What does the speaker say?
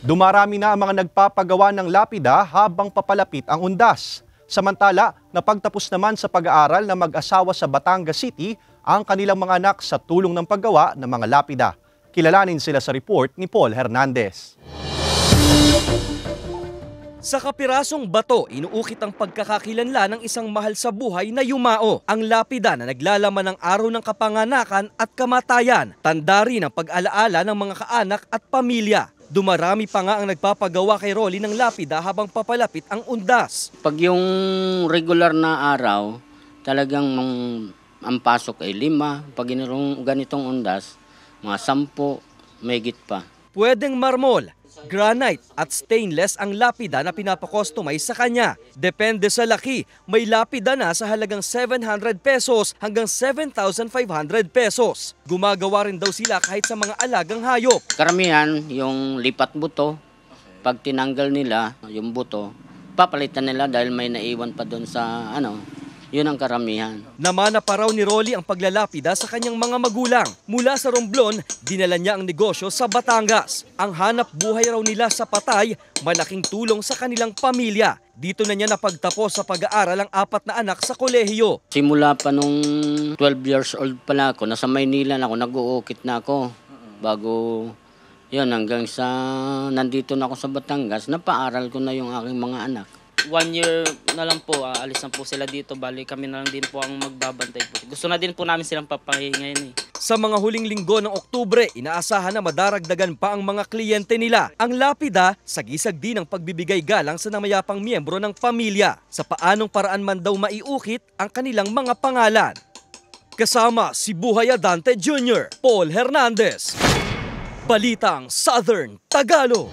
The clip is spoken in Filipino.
Dumarami na ang mga nagpapagawa ng lapida habang papalapit ang undas. Samantala, napagtapos naman sa pag-aaral na mag-asawa sa Batangas City ang kanilang mga anak sa tulong ng paggawa ng mga lapida. Kilalanin sila sa report ni Paul Hernandez. Sa kapirasong bato, inuukit ang pagkakakilanlan ng isang mahal sa buhay na yumao. Ang lapida na naglalaman ng araw ng kapanganakan at kamatayan. Tanda rin ang pag-alaala ng mga kaanak at pamilya. Dumarami pa nga ang nagpapagawa kay Rolly ng lapida habang papalapit ang undas. Pag yung regular na araw, talagang ang pasok ay 5. Pag ganitong undas, mga 10, mahigit pa. Pwedeng marmol, granite at stainless ang lapida na pinapakustomize sa kanya. Depende sa laki, may lapida na sa halagang 700 pesos hanggang 7,500 pesos. Gumagawa rin daw sila kahit sa mga alagang hayop. Karamihan, yung lipat buto, pag tinanggal nila yung buto, papalitan nila dahil may naiwan pa doon sa yun ang karamihan. Namana pa raw ni Rolly ang paglalapida sa kanyang mga magulang. Mula sa Romblon, dinala niya ang negosyo sa Batangas. Ang hanap buhay raw nila sa patay, malaking tulong sa kanilang pamilya. Dito na niya napagtapos sa pag-aaral ang 4 na anak sa kolehiyo. Simula pa nung 12 years old pala ako, nasa Maynila na ako, nag-uukit na ako. Bago yun, hanggang sa nandito na ako sa Batangas, napaaral ko na yung aking mga anak. 1 year na lang po, alis na po sila dito. Bali kami na lang din po ang magbabantay po. Gusto na din po namin silang papahingayin. Sa mga huling linggo ng Oktubre, inaasahan na madaragdagan pa ang mga kliyente nila. Ang lapida, sagisag din ang pagbibigay galang sa namayapang miyembro ng pamilya. Sa paanong paraan man daw maiukit ang kanilang mga pangalan. Kasama si Buhay Adante Jr., Paul Hernandez. Balitang Southern Tagalog.